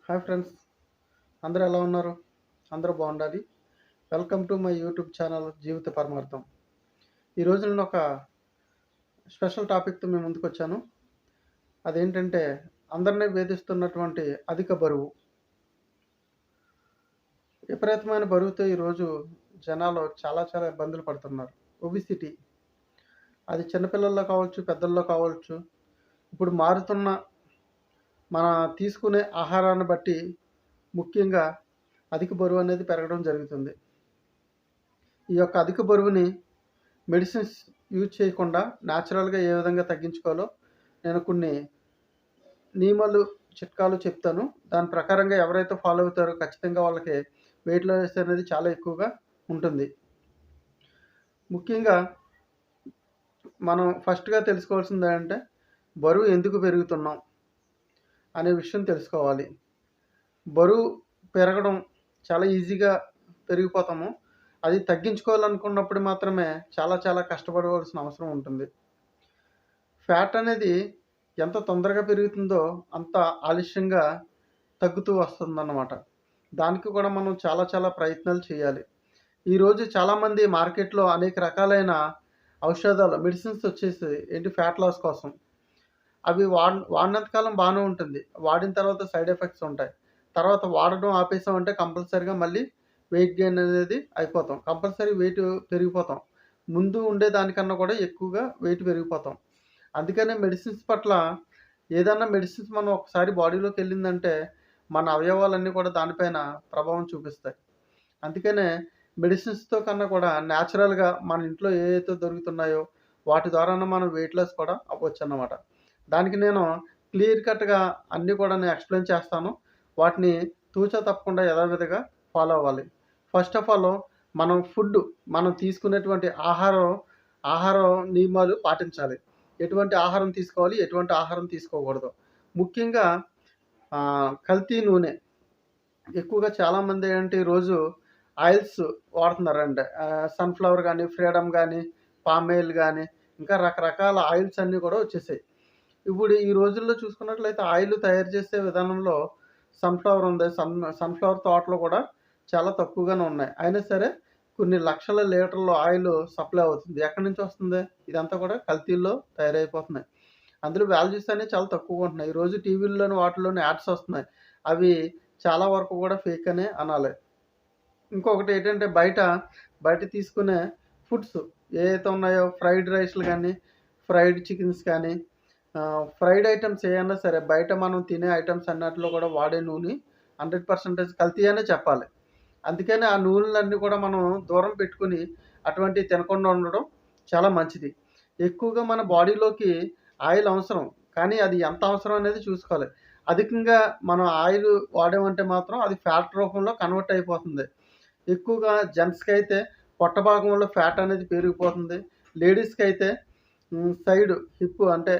Hi friends, అందరూ ఎలా ఉన్నారు? అందరూ బాగుండాలి. Welcome to my YouTube channel జీవిత పరమార్థం. ఈరోజు నేను ఒక స్పెషల్ టాపిక్తో మీ ముందుకు వచ్చాను. అదేంటంటే అందరినీ వేధిస్తున్నటువంటి అధిక బరువు. విపరీతమైన బరువుతో ఈరోజు జనాలు చాలా ఇబ్బందులు పడుతున్నారు. ఒబిసిటీ అది చిన్నపిల్లల్లో కావచ్చు, పెద్దల్లో కావచ్చు. ఇప్పుడు మారుతున్న మన తీసుకునే ఆహారాన్ని బట్టి ముఖ్యంగా అధిక బరువు అనేది పెరగడం జరుగుతుంది. ఈ యొక్క అధిక బరువుని మెడిసిన్స్ యూజ్ చేయకుండా న్యాచురల్గా ఏ విధంగా తగ్గించుకోవాలో నేను కొన్ని నియమాలు, చిట్కాలు చెప్తాను. దాని ప్రకారంగా ఎవరైతే ఫాలో అవుతారో ఖచ్చితంగా వాళ్ళకి వెయిట్ లాస్ అనేది చాలా ఎక్కువగా ఉంటుంది. ముఖ్యంగా మనం ఫస్ట్గా తెలుసుకోవాల్సింది ఏంటంటే బరువు ఎందుకు పెరుగుతున్నాం అనే విషయం తెలుసుకోవాలి. బరువు పెరగడం చాలా ఈజీగా పెరిగిపోతాము. అది తగ్గించుకోవాలనుకున్నప్పుడు మాత్రమే చాలా కష్టపడవలసిన అవసరం ఉంటుంది. ఫ్యాట్ అనేది ఎంత తొందరగా పెరుగుతుందో అంత ఆలస్యంగా తగ్గుతూ వస్తుందన్నమాట. దానికి కూడా మనం చాలా ప్రయత్నాలు చేయాలి. ఈరోజు చాలామంది మార్కెట్లో అనేక రకాలైన ఔషధాలు, మెడిసిన్స్ వచ్చేసి ఫ్యాట్ లాస్ కోసం. అవి వాడినంత కాలం బాగానే ఉంటుంది. వాడిన తర్వాత సైడ్ ఎఫెక్ట్స్ ఉంటాయి. తర్వాత వాడడం ఆపేసామంటే కంపల్సరీగా మళ్ళీ వెయిట్ గెయిన్ అనేది అయిపోతాం. కంపల్సరీ వెయిట్ పెరిగిపోతాం. ముందు ఉండే దానికన్నా కూడా ఎక్కువగా వెయిట్ పెరిగిపోతాం. అందుకనే మెడిసిన్స్ పట్ల ఏదన్నా మెడిసిన్స్ మనం ఒకసారి బాడీలోకి వెళ్ళిందంటే మన అవయవాలన్నీ కూడా దానిపైన ప్రభావం చూపిస్తాయి. అందుకనే మెడిసిన్స్తో కన్నా కూడా న్యాచురల్గా మన ఇంట్లో ఏవైతే దొరుకుతున్నాయో వాటి ద్వారానే మనం వెయిట్ లాస్ కూడా అవ్వచ్చు అన్నమాట. దానికి నేను క్లియర్ కట్గా అన్నీ కూడా నేను ఎక్స్ప్లెయిన్ చేస్తాను. వాటిని తూచా తప్పకుండా యథావిధిగా ఫాలో అవ్వాలి. ఫస్ట్ ఆఫ్ ఆల్ మనం తీసుకునేటువంటి ఆహారం నియమాలు పాటించాలి. ఎటువంటి ఆహారం తీసుకోవాలి, ఎటువంటి ఆహారం తీసుకోకూడదు. ముఖ్యంగా కల్తీ నూనె ఎక్కువగా చాలామంది ఈరోజు ఆయిల్స్ వాడుతున్నారండి. సన్ఫ్లవర్ కానీ, ఫ్రీడమ్ కానీ, పామ్ ఆయిల్ కానీ, ఇంకా రకరకాల ఆయిల్స్ అన్నీ కూడా వచ్చేసాయి. ఇప్పుడు ఈ రోజుల్లో చూసుకున్నట్లయితే ఆయిల్ తయారు చేసే విధానంలో సన్ఫ్లవర్ ఉంది. సన్ఫ్లవర్ తోటలు కూడా చాలా తక్కువగానే ఉన్నాయి. అయినా సరే కొన్ని లక్షల లీటర్ల ఆయిల్ సప్లై అవుతుంది. ఎక్కడి నుంచి వస్తుంది? ఇదంతా కూడా కల్తీల్లో తయారైపోతున్నాయి. అందులో వాల్యూస్ అనేవి చాలా తక్కువగా ఉంటున్నాయి. ఈరోజు టీవీల్లోని వాటిలోని యాడ్స్ వస్తున్నాయి. అవి చాలా వరకు కూడా ఫేక్ అనే అనాలి. ఇంకొకటి ఏంటంటే బయట తీసుకునే ఫుడ్స్ ఏవైతే ఉన్నాయో ఫ్రైడ్ రైస్లు కానీ, ఫ్రైడ్ చికెన్స్ కానీ, ఫ్రైడ్ ఐటమ్స్ ఏవైనా సరే బయట మనం తినే ఐటమ్స్ అన్నిటిలో కూడా వాడే నూనె 100% కల్తీ అనే చెప్పాలి. అందుకని ఆ నూనెలన్నీ కూడా మనం దూరం పెట్టుకుని అటువంటివి తినకుండా ఉండడం చాలా మంచిది. ఎక్కువగా మన బాడీలోకి ఆయిల్ అవసరం. కానీ అది ఎంత అవసరం అనేది చూసుకోవాలి. అధికంగా మనం ఆయిల్ వాడామంటే మాత్రం అది ఫ్యాట్ రూపంలో కన్వర్ట్ అయిపోతుంది. ఎక్కువగా జెంట్స్‌కి అయితే పొట్ట భాగంలో ఫ్యాట్ అనేది పెరిగిపోతుంది. లేడీస్‌కి అయితే సైడ్ హిప్ అంటే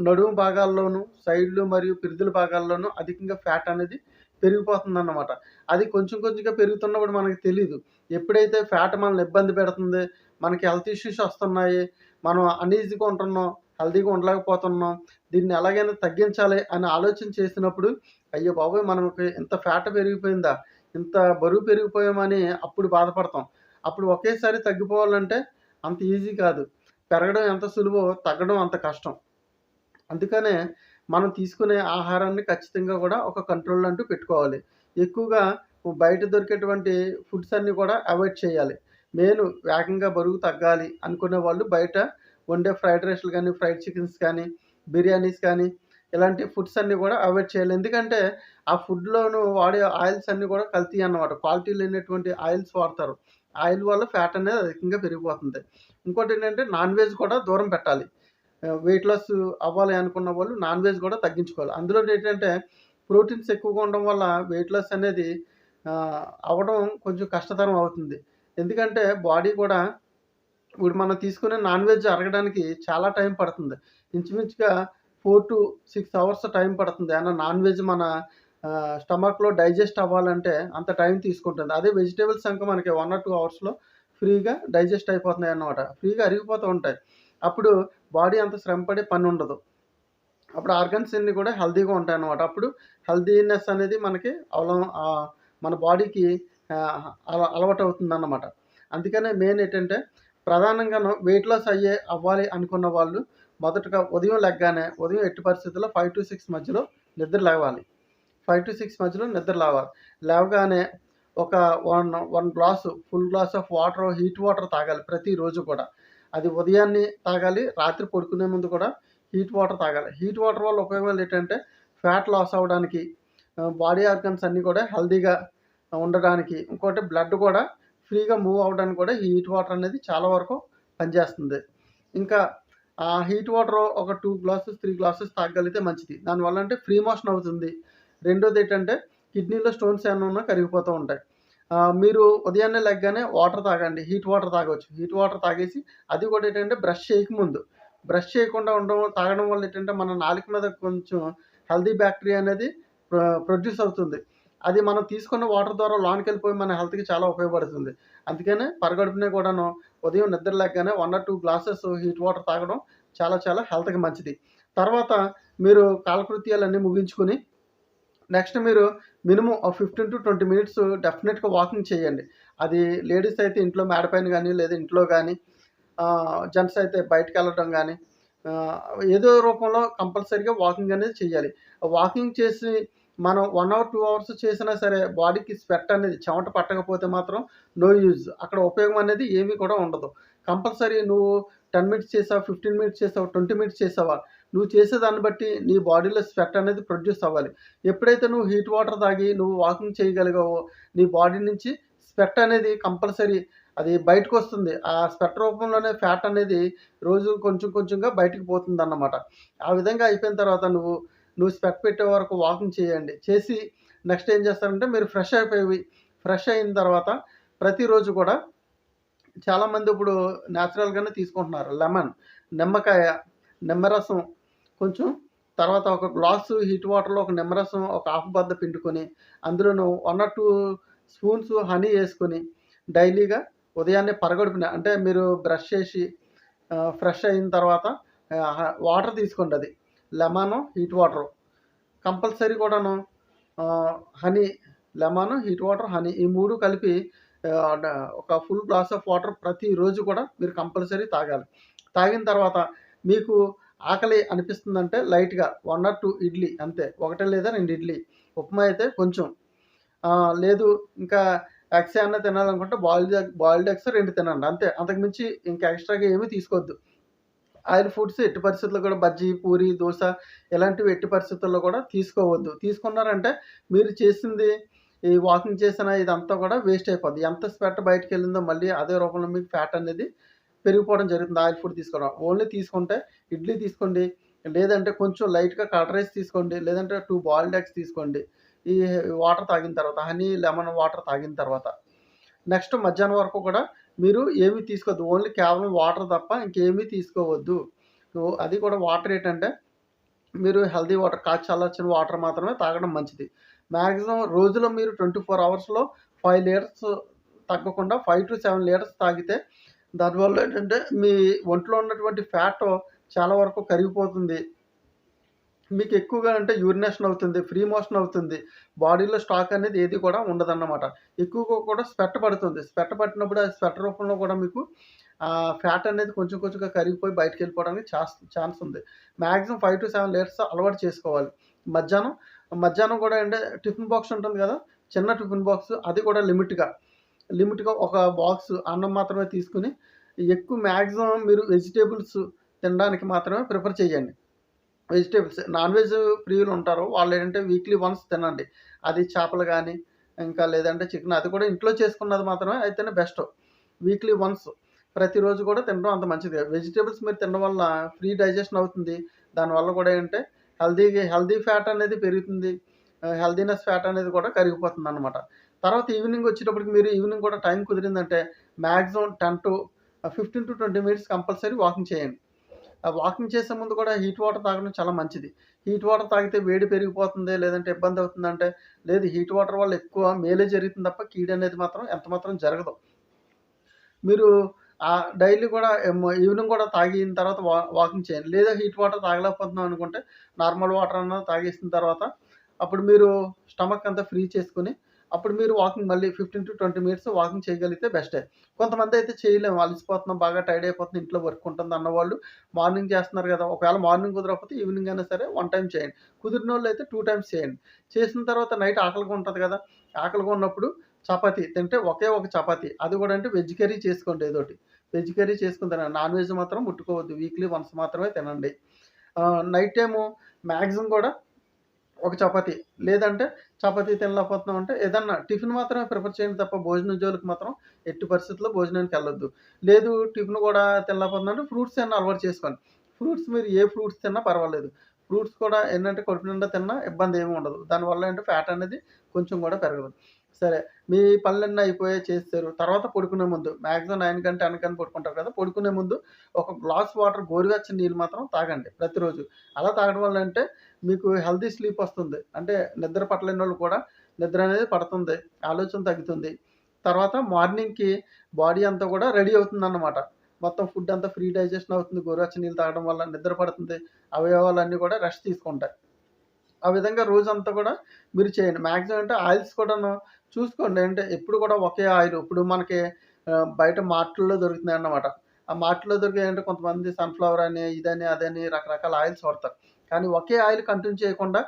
నడుము భాగాల్లోనూ, సైడ్‌లు మరియు పిరుదుల భాగాల్లోనూ అధికంగా ఫ్యాట్ అనేది పెరిగిపోతుందన్నమాట. అది కొంచెంగా పెరుగుతున్నప్పుడు మనకు తెలీదు. ఎప్పుడైతే ఫ్యాట్ మనల్ని ఇబ్బంది పెడుతుంది, మనకి హెల్త్ ఇష్యూస్ వస్తున్నాయి, మనం అన్‌ఈజీగా ఉంటున్నాం, హెల్తీగా ఉండలేకపోతున్నాం, దీన్ని ఎలాగైనా తగ్గించాలి అని ఆలోచన చేసినప్పుడు, అయ్య బాబోయ్! మనకి ఇంత ఫ్యాట్ పెరిగిపోయిందా? ఇంత బరువు పెరిగిపోయామని అప్పుడు బాధపడతాం. అప్పుడు ఒకేసారి తగ్గిపోవాలంటే అంత ఈజీ కాదు. పెరగడం ఎంత సులువో తగ్గడం అంత కష్టం. అందుకనే మనం తీసుకునే ఆహారాన్ని ఖచ్చితంగా కూడా ఒక కంట్రోల్ అంటూ పెట్టుకోవాలి. ఎక్కువగా బయట దొరికేటువంటి ఫుడ్స్ అన్నీ కూడా అవాయిడ్ చేయాలి. వేగంగా బరువు తగ్గాలి అనుకునే వాళ్ళు బయట వండే ఫ్రైడ్ రైస్‌లు కానీ, ఫ్రైడ్ చికెన్స్ కానీ, బిర్యానీస్ కానీ ఇలాంటి ఫుడ్స్ అన్నీ కూడా అవాయిడ్ చేయాలి. ఎందుకంటే ఆ ఫుడ్‌లోను వాడే ఆయిల్స్ అన్నీ కూడా కల్తీ అన్నమాట. క్వాలిటీ లేనటువంటి ఆయిల్స్ వాడతారు. ఆయిల్ వల్ల ఫ్యాట్ అనేది అధికంగా పెరిగిపోతుంది. ఇంకోటేంటంటే నాన్ వెజ్ కూడా దూరం పెట్టాలి. వెయిట్ లాస్ అవ్వాలి అనుకున్న వాళ్ళు నాన్ వెజ్ కూడా తగ్గించుకోవాలి. అందులో ఏంటంటే ప్రోటీన్స్ ఎక్కువగా ఉండడం వల్ల వెయిట్ లాస్ అనేది అవ్వడం కొంచెం కష్టతరం అవుతుంది. ఎందుకంటే బాడీ కూడా ఇప్పుడు మనం తీసుకునే నాన్ వెజ్ అరగడానికి చాలా టైం పడుతుంది. ఇంచుమించుగా 4-6 అవర్స్ టైం పడుతుంది. నాన్ వెజ్ మన స్టమక్‌లో డైజెస్ట్ అవ్వాలంటే అంత టైం తీసుకుంటుంది. అదే వెజిటబుల్స్ అనుకో మనకి 1 ఆర్ 2 అవర్స్‌లో ఫ్రీగా డైజెస్ట్ అయిపోతున్నాయన్నమాట. ఫ్రీగా అరిగిపోతూ ఉంటాయి. అప్పుడు బాడీ అంత శ్రమపడే పని ఉండదు. అప్పుడు ఆర్గన్స్ అన్నీ కూడా హెల్తీగా ఉంటాయన్నమాట. అప్పుడు హెల్తీనెస్ అనేది మనకి మన బాడీకి అలవాటవుతుందన్నమాట. అందుకనే మెయిన్ ఏంటంటే ప్రధానంగాను వెయిట్ లాస్ అవ్వాలి అనుకున్న వాళ్ళు మొదటగా ఉదయం లెగ్గానే ఉదయం ఎట్టి పరిస్థితుల్లో 5-6 మధ్యలో నిద్ర లేవాలి. 5-6 మధ్యలో నిద్ర లేవాలి. లేవగానే ఒక 1 glass full glass of water, heat water తాగాలి ప్రతిరోజు కూడా. అది ఉదయాన్నే తాగాలి. రాత్రి పడుకునే ముందు కూడా హీట్ వాటర్ తాగాలి. హీట్ వాటర్ వల్ల ఉపయోగాలు ఏంటంటే ఫ్యాట్ లాస్ అవ్వడానికి, బాడీ ఆర్గన్స్ అన్నీ కూడా హెల్తీగా ఉండడానికి, ఇంకోటి బ్లడ్ కూడా ఫ్రీగా మూవ్ అవ్వడానికి కూడా ఈ హీట్ వాటర్ అనేది చాలా వరకు పనిచేస్తుంది. ఇంకా ఆ హీట్ వాటర్ ఒక 2 గ్లాసెస్, 3 గ్లాసెస్ తాగగలిగితే మంచిది. దానివల్ల అంటే ఫ్రీ మోషన్ అవుతుంది. రెండోది ఏంటంటే కిడ్నీలో స్టోన్స్ ఏమన్నా ఉన్నా కరిగిపోతూ ఉంటాయి. మీరు ఉదయాన్నే లెగ్గానే వాటర్ తాగండి. హీట్ వాటర్ తాగొచ్చు. హీట్ వాటర్ తాగేసి అది కూడా ఏంటంటే బ్రష్ చేయకముందు, బ్రష్ చేయకుండా తాగడం వల్ల ఏంటంటే మన నాలుక మీద కొంచెం హెల్తీ బ్యాక్టీరియా అనేది ప్రొడ్యూస్ అవుతుంది. అది మనం తీసుకున్న వాటర్ ద్వారా లోనికి మన హెల్త్‌కి చాలా ఉపయోగపడుతుంది. అందుకనే పరగడుపునే కూడాను ఉదయం నిద్ర లెగ్గానే 1 ఆర్ 2 గ్లాసెస్ హీట్ వాటర్ తాగడం చాలా చాలా హెల్త్‌కి మంచిది. తర్వాత మీరు కాలకృత్యాలన్నీ ముగించుకొని నెక్స్ట్ మీరు మినిమమ్ 15-20 మినిట్స్ డెఫినెట్‌గా వాకింగ్ చేయండి. అది లేడీస్ అయితే ఇంట్లో మేడ పైన గానీ, లేదా ఇంట్లో గానీ, జెంట్స్ అయితే బయటికెళ్ళడం గానీ, ఏదో రూపంలో కంపల్సరీగా వాకింగ్ అనేది చేయాలి. వాకింగ్ చేసి మనం 1 అవర్, 2 అవర్స్ చేసినా సరే బాడీకి స్వెట్ అనేది చెమట పట్టకపోతే మాత్రం నో యూజ్. అక్కడ ఉపయోగం అనేది ఏమీ కూడా ఉండదు. కంపల్సరీ నువ్వు 10 మినిట్స్ చేసావా, 15 మినిట్స్ చేసావా, 20 మినిట్స్ చేసావా, నువ్వు చేసేదాన్ని బట్టి నీ బాడీలో స్వెట్ అనేది ప్రొడ్యూస్ అవ్వాలి. ఎప్పుడైతే నువ్వు హీట్ వాటర్ తాగి నువ్వు వాకింగ్ చేయగలిగావో నీ బాడీ నుంచి స్వెట్ అనేది కంపల్సరీ అది బయటకొస్తుంది. ఆ స్వెట్ రూపంలోనే ఫ్యాట్ అనేది రోజు కొంచెం కొంచెంగా బయటికి పోతుందన్నమాట. ఆ విధంగా అయిపోయిన తర్వాత నువ్వు స్వెట్ పెట్టే వరకు వాకింగ్ చేయండి. చేసి నెక్స్ట్ ఏం చేస్తారంటే మీరు ఫ్రెష్ అయిన తర్వాత ప్రతిరోజు కూడా చాలామంది ఇప్పుడు న్యాచురల్‌గానే తీసుకుంటున్నారు. నిమ్మకాయ, నిమ్మరసం కొంచెం, తర్వాత ఒక గ్లాసు హీట్ వాటర్‌లో ఒక నిమ్మరసం ఒక హాఫ్ బద్ద పిండుకొని అందులోను 1 ఆర్ 2 స్పూన్స్ హనీ యేసుకొని డైలీగా ఉదయాన్నే పరగడుపున అంటే మీరు బ్రష్ చేసి ఫ్రెష్ అయిన తర్వాత వాటర్ తీసుకోండి అది. Lemon, heat water. కంపల్సరీ కూడాను honey, lemon, heat water, honey ఈ 3 కలిపి ఒక ఫుల్ గ్లాస్ ఆఫ్ వాటర్ ప్రతిరోజు కూడా మీరు కంపల్సరీ తాగాలి. తాగిన తర్వాత మీకు ఆకలి అనిపిస్తుందంటే లైట్‌గా 1 ఆర్ 2 ఇడ్లీ అంతే. 1 లేదా 2 ఇడ్లీ. ఉప్మా అయితే కొంచెం. లేదు ఇంకా ఎగ్స్ ఏమన్నా తినాలనుకుంటే బాయిల్డ్ ఎగ్స్ 2 తినండి అంతే. అంతకు మించి ఇంకా ఎక్స్‌ట్రాగా ఏమీ తీసుకోవద్దు. ఆయిల్ ఫుడ్స్ ఎట్టి పరిస్థితుల్లో కూడా బజ్జీ, పూరి, దోస ఇలాంటివి ఎట్టి పరిస్థితుల్లో కూడా తీసుకోవద్దు. తీసుకున్నారంటే మీరు చేసింది ఈ వాకింగ్ చేసిన ఇదంతా కూడా వేస్ట్ అయిపోద్ది. ఎంత స్వెట్ బయటికెళ్ళిందో మళ్ళీ అదే రూపంలో మీకు ఫ్యాట్ అనేది పెరిగిపోవడం జరుగుతుంది ఆయిల్ ఫుడ్ తీసుకోవడం. ఓన్లీ తీసుకుంటే ఇడ్లీ తీసుకోండి. లేదంటే కొంచెం లైట్‌గా కర్డ్ రైస్ తీసుకోండి. లేదంటే 2 బాయిల్డ్ ఎగ్స్ తీసుకోండి. ఈ వాటర్ తాగిన తర్వాత హనీ, లెమన్ వాటర్ తాగిన తర్వాత. నెక్స్ట్ మధ్యాహ్నం వరకు కూడా మీరు ఏమీ తీసుకోవద్దు. ఓన్లీ కేవలం వాటర్ తప్ప ఇంకేమీ తీసుకోవద్దు. అది కూడా వాటర్ ఏంటంటే మీరు హెల్తీ వాటర్ కాచి చల్లార్చిన వాటర్ మాత్రమే తాగడం మంచిది. మాక్సిమం రోజులో మీరు 24 అవర్స్‌లో 5 లీటర్స్ తగ్గకుండా 5-7 లీటర్స్ తాగితే దానివల్ల ఏంటంటే మీ ఒంట్లో ఉన్నటువంటి ఫ్యాట్ చాలా వరకు కరిగిపోతుంది. మీకు ఎక్కువగా అంటే యూరినేషన్ అవుతుంది. ఫ్రీ మోషన్ అవుతుంది. బాడీలో స్టాక్ అనేది ఏది కూడా ఉండదన్నమాట. ఎక్కువగా కూడా స్వెట్ పడుతుంది. స్వెట్ పట్టినప్పుడు ఆ స్వెట్ రూపంలో కూడా మీకు ఫ్యాట్ అనేది కొంచెం కొంచెంగా కరిగిపోయి బయటికెళ్ళిపోవడానికి ఛాన్స్ ఉంది. మాక్సిమం 5-7 లీటర్స్ అలవాటు చేసుకోవాలి. మధ్యాహ్నం కూడా అంటే టిఫిన్ బాక్స్ ఉంటుంది కదా! చిన్న టిఫిన్ బాక్స్ అది కూడా లిమిట్‌గా ఒక బాక్స్ అన్నం మాత్రమే తీసుకొని ఎక్కువ మాక్సిమం మీరు వెజిటబుల్స్ తినడానికి మాత్రమే ప్రిఫర్ చేయండి. వెజిటబుల్స్ నాన్ వెజ్ ప్రియులు ఉంటారు. వాళ్ళేంటంటే వీక్లీ వన్స్ తినండి. అది చేపలు గానీ, ఇంకా లేదంటే చికెన్ అది కూడా ఇంట్లో చేసుకున్నది మాత్రమే అయితేనే బెస్ట్. వీక్లీ వన్స్ ప్రతిరోజు కూడా తినడం అంత మంచిది కాదు. వెజిటబుల్స్ మీరు తినడం వల్ల ఫ్రీ డైజెషన్ అవుతుంది. దానివల్ల కూడా ఏంటంటే హెల్తీ ఫ్యాట్ అనేది పెరుగుతుంది. హెల్తీనెస్ ఫ్యాట్ అనేది కూడా కరిగిపోతుందనమాట. తర్వాత ఈవినింగ్ వచ్చేటప్పటికి మీరు ఈవినింగ్ కూడా టైం కుదిరిందంటే మాక్సిమం 15-20 మినిట్స్ కంపల్సరీ వాకింగ్ చేయండి. వాకింగ్ చేసే ముందు కూడా హీట్ వాటర్ తాగడం చాలా మంచిది. హీట్ వాటర్ తాగితే వేడి పెరిగిపోతుంది, లేదంటే ఇబ్బంది అవుతుందంటే, లేదు హీట్ వాటర్ వల్ల ఎక్కువ మేలే జరుగుతుంది తప్ప కీడనేది మాత్రం ఎంత మాత్రం జరగదు. మీరు డైలీ కూడా ఈవినింగ్ కూడా తాగిన తర్వాత వాకింగ్ చేయండి. లేదా హీట్ వాటర్ తాగలేకపోతున్నాం అనుకుంటే నార్మల్ వాటర్ అన్నా తాగేసిన తర్వాత అప్పుడు మీరు స్టమక్ అంతా ఫ్రీ చేసుకొని అప్పుడు మీరు వాకింగ్ మళ్ళీ 15-20 మినిట్స్ వాకింగ్ చేయగలిగితే బెస్టే. కొంతమందయితే చేయలేము. అలసిపోతున్నాం, బాగా టైర్డ్ అయిపోతున్నాం, ఇంట్లో వర్క్ ఉంటుంది అన్నవాళ్ళు మార్నింగ్ చేస్తున్నారు కదా! ఒకవేళ మార్నింగ్ కుదరకపోతే ఈవినింగ్ అయినా సరే 1 టైమ్ చేయండి. కుదిరినోళ్ళైతే 2 టైమ్స్ చేయండి. చేసిన తర్వాత నైట్ ఆకలిగా ఉంటది కదా! ఆకలిగా ఉన్నప్పుడు చపాతీ తింటే ఒకే ఒక చపాతీ. అది కూడా అంటే వెజ్ కర్రీ చేసుకోండి ఏదోటి. వెజ్ కర్రీ చేసుకొని తినండి. నాన్ వెజ్ మాత్రం ముట్టుకోవద్దు. వీక్లీ వన్స్ మాత్రమే తినండి. నైట్ టైము మాక్సిమం కూడా ఒక చపాతీ. లేదంటే చపాతీ తినలేకపోతున్నాం అంటే ఏదన్నా టిఫిన్ మాత్రమే ప్రిఫర్ చేయండి తప్ప భోజనం జోలికి మాత్రం ఎట్టి పరిస్థితిలో భోజనానికెళ్ళొద్దు. లేదు టిఫిన్ కూడా తినలేకపోతున్నాం అంటే ఫ్రూట్స్ ఏమన్నా అలవాటు చేసుకోండి. ఫ్రూట్స్ మీరు ఏ ఫ్రూట్స్ తిన్నా పర్వాలేదు. ఫ్రూట్స్ కూడా ఏంటంటే కడుపు నిండా తిన్నా ఇబ్బంది ఏమి ఉండదు. దానివల్ల ఏంటంటే ఫ్యాట్ అనేది కొంచెం కూడా పెరగదు. సరే మీ పనులన్నీ అయిపోయాయి చేసేసారు. తర్వాత పడుకునే ముందు మాక్సిమం 9 కంటే 10 కని పడుకుంటారు కదా! పడుకునే ముందు ఒక గ్లాస్ వాటర్ గోరువెచ్చని నీళ్ళు మాత్రం తాగండి ప్రతిరోజు. అలా తాగడం వల్ల అంటే మీకు హెల్తీ స్లీప్ వస్తుంది. అంటే నిద్ర పట్టలేనోళ్ళు కూడా నిద్ర అనేది పడుతుంది. ఆలోచన తగ్గుతుంది. తర్వాత మార్నింగ్‌కి బాడీ అంతా కూడా రెడీ అవుతుందన్నమాట. మొత్తం ఫుడ్ అంతా ఫ్రీ డైజెషన్ అవుతుంది. గోరువెచ్చని నీళ్ళు తాగడం వల్ల నిద్ర పడుతుంది. అవయవాలన్నీ కూడా రెస్ట్ తీసుకుంటాయి. ఆ విధంగా రోజంతా కూడా మీరు చేయండి. మాక్సిమం అంటే ఆయిల్స్ కూడాను చూసుకోండి. అంటే ఎప్పుడు కూడా ఒకే ఆయిల్ ఇప్పుడు మనకి బయట మార్ట్‌ల్లో దొరుకుతున్నాయన్నమాట. ఆ మార్ట్‌లో దొరికేయంటే కొంతమంది సన్‌ఫ్లవర్ అని, ఇదని, అదని రకరకాల ఆయిల్స్ వాడతారు. కానీ ఒకే ఆయిల్ కంటిన్యూ చేయకుండా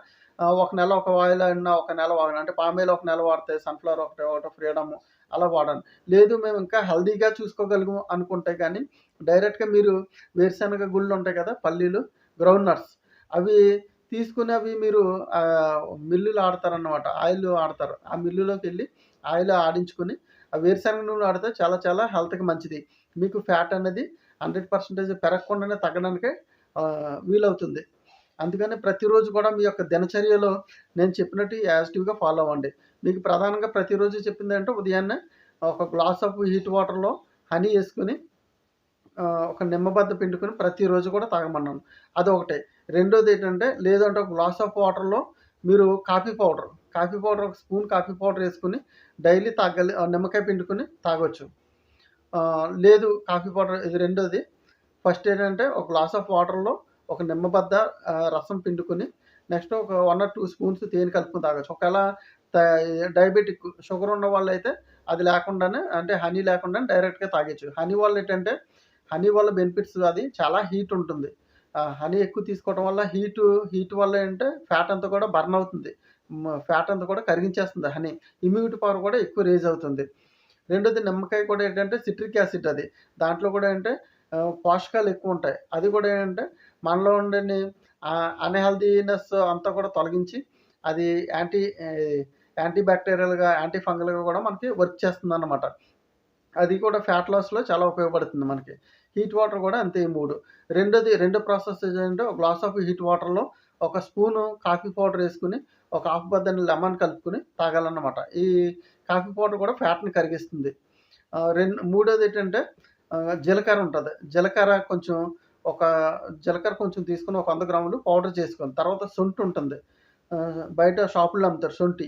ఒక నెల ఒక ఆయిల్ అయినా ఒక నెల వాడండి. అంటే పామ్ ఆయిల్ ఒక నెల వాడితే సన్‌ఫ్లవర్ ఒకటి ఫ్రీడమ్ అలా వాడండి. లేదు మేము ఇంకా హెల్తీగా చూసుకోగలిగాం అనుకుంటే గానీ డైరెక్ట్‌గా మీరు వేరుశనగ గుళ్ళు ఉంటాయి కదా! పల్లీలు, గ్రౌండ్ నట్స్ అవి తీసుకొని అవి మీరు మిల్లులో ఆడతారన్నమాట. ఆయిల్ ఆడతారు. ఆ మిల్లులోకెళ్ళి ఆయిల్ ఆడించుకొని ఆ వేరుశనగ నూనె వాడితే చాలా చాలా హెల్త్‌కి మంచిది. మీకు ఫ్యాట్ అనేది 100% పెరగకుండానే తగ్గడానికి వీలవుతుంది. అందుకని ప్రతిరోజు కూడా మీ యొక్క దినచర్యలో నేను చెప్పినట్టు యాజిటివ్‌గా ఫాలో అవ్వండి. మీకు ప్రధానంగా ప్రతిరోజు చెప్పిందేంటే ఉదయాన్నే ఒక గ్లాస్ ఆఫ్ హీట్ వాటర్‌లో హనీ యేసుకొని ఒక నిమ్మబద్ద పిండుకొని ప్రతిరోజు కూడా తాగమన్నాను. అదొకటి. రెండోదేంటంటే లేదంటే ఒక గ్లాస్ ఆఫ్ వాటర్‌లో మీరు కాఫీ పౌడర్ ఒక స్పూన్ కాఫీ పౌడర్ యేసుకొని డైలీ నిమ్మకాయ పిండుకొని తాగొచ్చు. లేదు కాఫీ పౌడర్ ఇది రెండోది. ఫస్ట్ ఏంటంటే ఒక గ్లాస్ ఆఫ్ వాటర్‌లో ఒక నిమ్మబద్ద రసం పిండుకొని నెక్స్ట్ ఒక 1 ఆర్ 2 స్పూన్స్ తేనె కలుపుకొని తాగొచ్చు. ఒకవేళ త డయాబెటిక్ షుగర్ ఉన్న వాళ్ళైతే అది లేకుండానే అంటే హనీ లేకుండానే డైరెక్ట్‌గా తాగేయొచ్చు. హనీ వల్ల బెనిఫిట్స్ అది చాలా హీట్ ఉంటుంది. హనీ ఎక్కువ తీసుకోవడం వల్ల హీట్ వల్ల ఏంటంటే ఫ్యాట్ అంతా కూడా బర్న్ అవుతుంది. ఫ్యాట్ అంతా కూడా కరిగించేస్తుంది హనీ. ఇమ్యూనిటీ పవర్ కూడా ఎక్కువ రైజ్ అవుతుంది. రెండోది నిమ్మకాయ కూడా ఏంటంటే సిట్రిక్ యాసిడ్ అది. దాంట్లో కూడా ఏంటంటే పోషకాలు ఎక్కువుంటాయి. అది కూడా ఏంటంటే మనలో ఉండని అన్‌హెల్తీనెస్ అంతా కూడా తొలగించి అది యాంటీ బ్యాక్టీరియల్‌గా, యాంటీ ఫంగల్‌గా కూడా మనకి వర్క్ చేస్తుందన్నమాట. అది కూడా ఫ్యాట్ లాస్‌లో చాలా ఉపయోగపడుతుంది మనకి. హీట్ వాటర్ కూడా అంతే ఈ 3. రెండో ప్రాసెస్ ఏంటంటే ఒక గ్లాస్ ఆఫ్ హీట్ వాటర్‌లో ఒక స్పూను కాఫీ పౌడర్ యేసుకొని, ఒక హాఫ్ బద్దని లెమన్ కలుపుకొని తాగాలన్నమాట. ఈ కాఫీ పౌడర్ కూడా ఫ్యాట్‌ని కరిగిస్తుంది. మూడోదేంటంటే జీలకర్ర ఉంటది. ఒక జీలకర్ర కొంచెం తీసుకొని ఒక 100 గ్రాములు పౌడర్ చేసుకోవాలి. తర్వాత సొంటుంటుంది. బయట షాపుల్లో అమ్ముతారు సొంటి.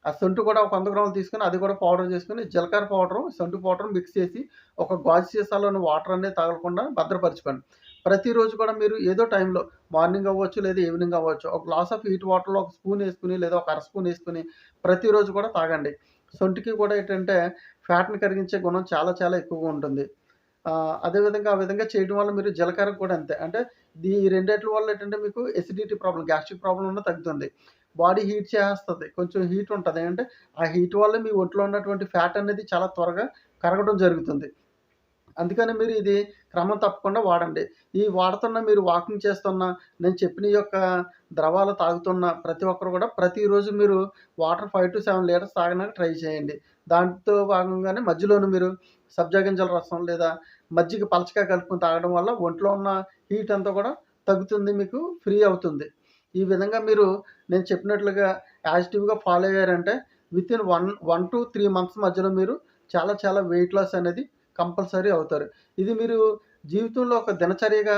ఆ సొంటి కూడా ఒక 100 గ్రాములు తీసుకొని అది కూడా పౌడర్ చేసుకొని జీలకర్ర పౌడరు, సొంటి పౌడర్ మిక్స్ చేసి ఒక గాజు సీసాలోని వాటర్ అనేది తగలకుండా భద్రపరచుకోండి. ప్రతిరోజు కూడా మీరు ఏదో టైంలో మార్నింగ్ అవ్వచ్చు లేదా ఈవినింగ్ అవ్వచ్చు. ఒక గ్లాస్ ఆఫ్ హీట్ వాటర్‌లో ఒక స్పూన్ యేసుకొని లేదా ఒక అర స్పూన్ యేసుకొని ప్రతిరోజు కూడా తాగండి. సొంటికి కూడా ఏంటంటే ఫ్యాట్‌ని కరిగించే గుణం చాలా చాలా ఎక్కువగా ఉంటుంది. ఆ విధంగా చేయడం వల్ల మీరు జీలకర్ర కూడా అంతే. అంటే ఈ రెండిట్ల వల్ల ఏంటంటే మీకు ఎసిడిటీ ప్రాబ్లమ్, గ్యాస్ట్రిక్ ప్రాబ్లమ్ ఉన్న తగ్గుతుంది. బాడీ హీట్ చేసేస్తది. కొంచెం హీట్ ఉంటది. అంటే ఆ హీట్ వల్ల మీ ఒంట్లో ఉన్నటువంటి ఫ్యాట్ అనేది చాలా త్వరగా కరగడం జరుగుతుంది. అందుకని మీరు ఇది క్రమం తప్పకుండా వాడండి. ఈ వాడుతున్న మీరు వాకింగ్ చేస్తున్న, నేను చెప్పిన ఈ యొక్క ద్రవాలు తాగుతున్న ప్రతి ఒక్కరు కూడా ప్రతిరోజు మీరు వాటర్ 5-7 లీటర్స్ తాగడానికి ట్రై చేయండి. దాంతో భాగంగానే మధ్యలోను మీరు సబ్జా గింజల రసం లేదా మజ్జిగ పలచగా కలుపుకొని తాగడం వల్ల ఒంట్లో ఉన్న హీట్ అంతా కూడా తగ్గుతుంది. మీకు ఫ్రీ అవుతుంది. ఈ విధంగా మీరు నేను చెప్పినట్లుగా యాజిటివ్‌గా ఫాలో అయ్యారంటే వితిన్ 1-3 మంత్స్ మధ్యలో మీరు చాలా చాలా వెయిట్ లాస్ అనేది కంపల్సరీ అవుతారు. ఇది మీరు జీవితంలో ఒక దినచర్యగా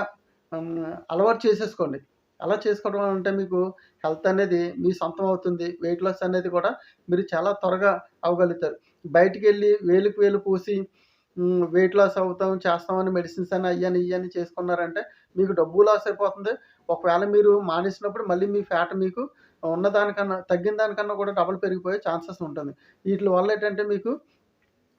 అలవాటు చేసేసుకోండి. అలా చేసుకోవడం అంటే మీకు హెల్త్ అనేది మీ సొంతం అవుతుంది. వెయిట్ లాస్ అనేది కూడా మీరు చాలా త్వరగా అవ్వగలుగుతారు. బయటికెళ్ళి వేలుకి వేలు పూసి వెయిట్ లాస్ అవుతాం, చేస్తామని మెడిసిన్స్ అని అయ్యని, ఇయ్యని చేసుకున్నారంటే మీకు డబ్బు లాస్ అయిపోతుంది. ఒకవేళ మీరు మానేసినప్పుడు మళ్ళీ మీ ఫ్యాట్ మీకు ఉన్నదానికన్నా తగ్గిన దానికన్నా కూడా డబల్ పెరిగిపోయే ఛాన్సెస్ ఉంటుంది. వీటిల వల్ల ఏంటంటే మీకు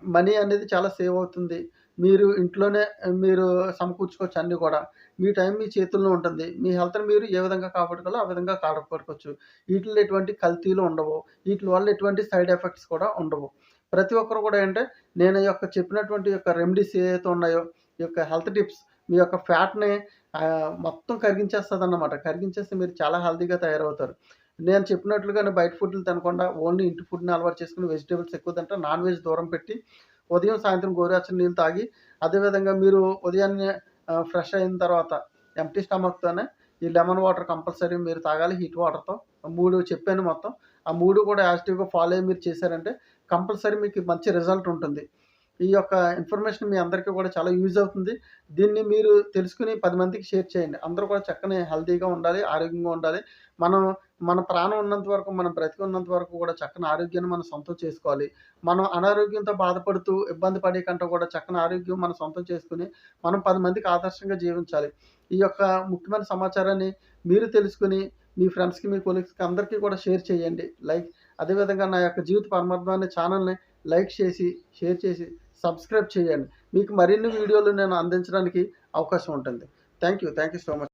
మనీ అనేది చాలా సేవ్ అవుతుంది. మీరు ఇంట్లోనే మీరు సమకూర్చుకోవచ్చు అన్నీ కూడా. మీ టైం మీ చేతుల్లో ఉంటుంది. మీ హెల్త్‌ని మీరు ఏ విధంగా కాపాడుకోవాలో ఆ విధంగా కాపాడుకోవచ్చు. వీటిల్లో ఎటువంటి కల్తీలు ఉండవు. వీటిల వల్ల ఎటువంటి సైడ్ ఎఫెక్ట్స్ కూడా ఉండవు. ప్రతి ఒక్కరు కూడా ఏంటే నేను చెప్పినటువంటి రెమెడీస్ ఏవైతే ఉన్నాయో, ఈ యొక్క హెల్త్ టిప్స్ మీ యొక్క ఫ్యాట్‌ని మొత్తం కరిగించేస్తదన్నమాట. కరిగించేస్తే మీరు చాలా హెల్తీగా తయారవుతారు. నేను చెప్పినట్లుగానే బయట ఫుడ్‌లు తినకుండా ఓన్లీ ఇంటి ఫుడ్‌ని అలవాటు చేసుకొని వెజిటబుల్స్ ఎక్కువ తింటా. నాన్ వెజ్ దూరం పెట్టి ఉదయం, సాయంత్రం గోరువెచ్చని నీళ్ళు తాగి అదేవిధంగా మీరు ఉదయాన్నే ఫ్రెష్ అయిన తర్వాత ఎంప్టీ స్టమక్‌తోనే ఈ లెమన్ వాటర్ కంపల్సరీ మీరు తాగాలి హీట్ వాటర్‌తో. 3 చెప్పాను మొత్తం. ఆ 3 కూడా యాజిటివ్‌గా ఫాలో అయ్యి మీరు చేశారంటే కంపల్సరీ మీకు మంచి రిజల్ట్ ఉంటుంది. ఈ యొక్క ఇన్ఫర్మేషన్ మీ అందరికీ కూడా చాలా యూజ్ అవుతుంది. దీన్ని మీరు తెలుసుకొని 10 మందికి షేర్ చేయండి. అందరూ కూడా చక్కని హెల్తీగా ఉండాలి, ఆరోగ్యంగా ఉండాలి. మనం మన ప్రాణం ఉన్నంత వరకు, మనం బ్రతికి ఉన్నంత వరకు కూడా చక్కని ఆరోగ్యాన్ని మనం సొంతం చేసుకోవాలి. మనం అనారోగ్యంతో బాధపడుతూ ఇబ్బంది పడే కంటే కూడా చక్కని ఆరోగ్యం మనం సొంతం చేసుకొని, మనం 10 మందికి ఆదర్శంగా జీవించాలి. ఈ యొక్క ముఖ్యమైన సమాచారాన్ని మీరు తెలుసుకొని, మీ ఫ్రెండ్స్‌కి, మీ కొలీగ్స్‌కి అందరికీ కూడా షేర్ చేయండి. అదేవిధంగా నా యొక్క జీవిత పరమార్థం అనే ఛానెల్‌ని లైక్ చేసి, షేర్ చేసి, సబ్స్క్రైబ్ చేయండి. మీకు మరిన్ని వీడియోలు నేను అందించడానికి అవకాశం ఉంటుంది. Thank you so much.